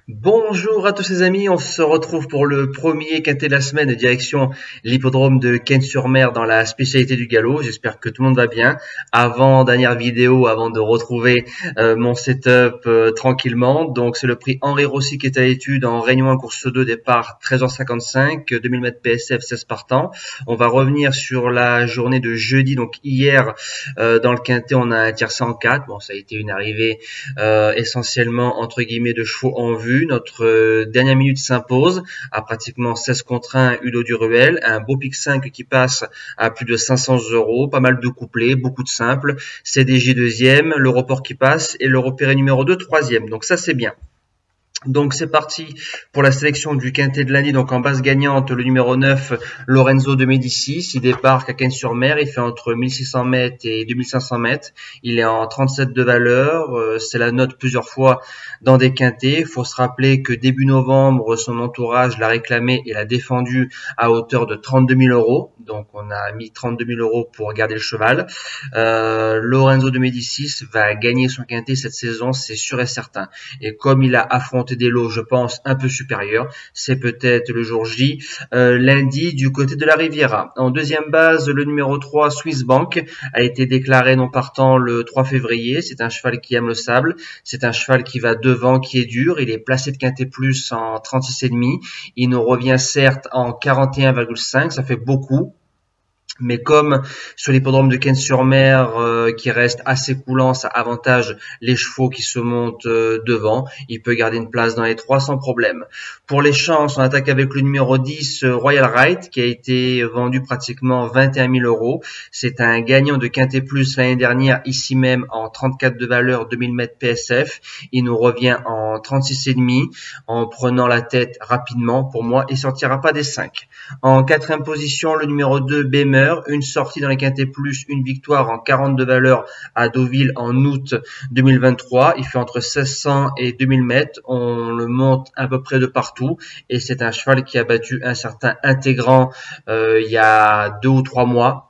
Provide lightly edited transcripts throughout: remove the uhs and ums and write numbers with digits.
Bonjour à tous les amis, on se retrouve pour le premier quintet de la semaine direction l'hippodrome de Cannes-sur-Mer dans la spécialité du galop. J'espère que tout le monde va bien. Dernière vidéo, avant de retrouver mon setup tranquillement. Donc c'est le prix Henri Rossi qui est à l'étude en Réunion 1 course 2 départ 13h55, 2000 mètres PSF 16 partants. On va revenir sur la journée de jeudi, donc hier dans le quintet on a un tiercé en 4. Bon, ça a été une arrivée essentiellement entre guillemets de chevaux en vue. Notre dernière minute s'impose à pratiquement 16 contre 1 Udo Duruel, un beau pic 5 qui passe à plus de 500 euros, pas mal de couplets, beaucoup de simples, CDJ deuxième, le report qui passe et le repéré numéro 2 troisième. Donc ça c'est bien. Donc c'est parti pour la sélection du quintet de l'année. Donc en base gagnante, le numéro 9, Lorenzo de Médicis. Il débarque à Cannes-sur-Mer. Il fait entre 1600 mètres et 2500 mètres. Il est en 37 de valeur. C'est la note plusieurs fois dans des quintets. Il faut se rappeler que début novembre, son entourage l'a réclamé et l'a défendu à hauteur de 32 000 euros. Donc on a mis 32 000 euros pour garder le cheval. Lorenzo de Médicis va gagner son quintet cette saison, c'est sûr et certain. Et comme il a affronté des lots, je pense, un peu supérieurs, c'est peut-être le jour J, lundi, du côté de la Riviera. En deuxième base, le numéro 3, Swiss Bank, a été déclaré non partant le 3 février. C'est un cheval qui aime le sable. C'est un cheval qui va devant, qui est dur. Il est placé de quintet plus en 36,5. Il nous revient certes en 41,5. Ça fait beaucoup. Mais comme sur l'hippodrome de Cannes-sur-Mer, qui reste assez coulant, ça avantage les chevaux qui se montent devant. Il peut garder une place dans les 3 sans problème. Pour les chances, on attaque avec le numéro 10, Royal Right, qui a été vendu pratiquement 21 000 euros. C'est un gagnant de Quintet Plus l'année dernière, ici même en 34 de valeur, 2000 mètres PSF. Il nous revient en 36,5 en prenant la tête rapidement. Pour moi, il sortira pas des 5. En quatrième position, le numéro 2, Bemer, une sortie dans les quintets plus, une victoire en 40 de valeur à Deauville en août 2023. Il fait entre 1600 et 2000 mètres. On le monte à peu près de partout et c'est un cheval qui a battu un certain Intégrant il y a 2 ou 3 mois.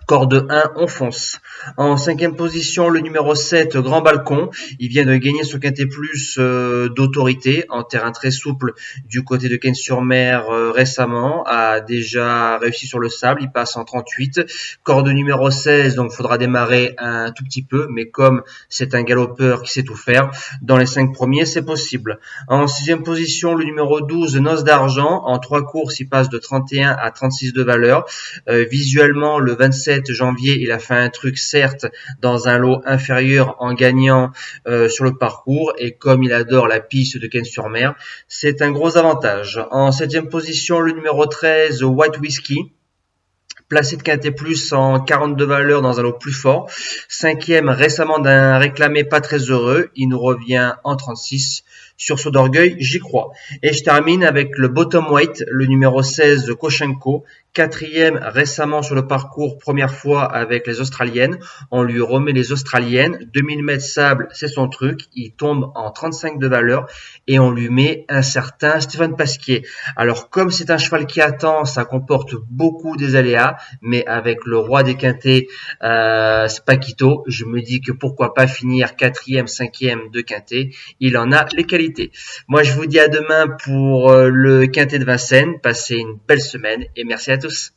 Corde 1, on fonce. En cinquième position, le numéro 7, Grand Balcon. Il vient de gagner son quintet plus d'autorité en terrain très souple du côté de Cannes-sur-Mer récemment. A déjà réussi sur le sable. Il passe en 38. Corde numéro 16, donc faudra démarrer un tout petit peu. Mais comme c'est un galopeur qui sait tout faire, dans les 5 premiers, c'est possible. En sixième position, le numéro 12, Noce d'Argent. En 3 courses, il passe de 31 à 36 de valeur. Visuellement, le 27 janvier, il a fait un truc certes dans un lot inférieur en gagnant sur le parcours et comme il adore la piste de Cannes-sur-Mer, c'est un gros avantage. En septième position, le numéro 13, White Whisky, placé de quintet plus en 42 valeurs dans un lot plus fort. Cinquième récemment d'un réclamé pas très heureux, il nous revient en 36. Sur saut d'orgueil, j'y crois. Et je termine avec le bottom weight, le numéro 16, Koshenko, quatrième récemment sur le parcours, première fois avec les Australiennes. On lui remet les Australiennes, 2000 mètres sable, c'est son truc. Il tombe en 35 de valeur et on lui met un certain Stéphane Pasquier. Alors comme c'est un cheval qui attend, ça comporte beaucoup des aléas, mais avec le roi des quintets, c'est Paquito, je me dis que pourquoi pas finir quatrième, cinquième de quintet. Il en a les qualités. Moi, je vous dis à demain pour le quintet de Vincennes. Passez une belle semaine et merci à tous.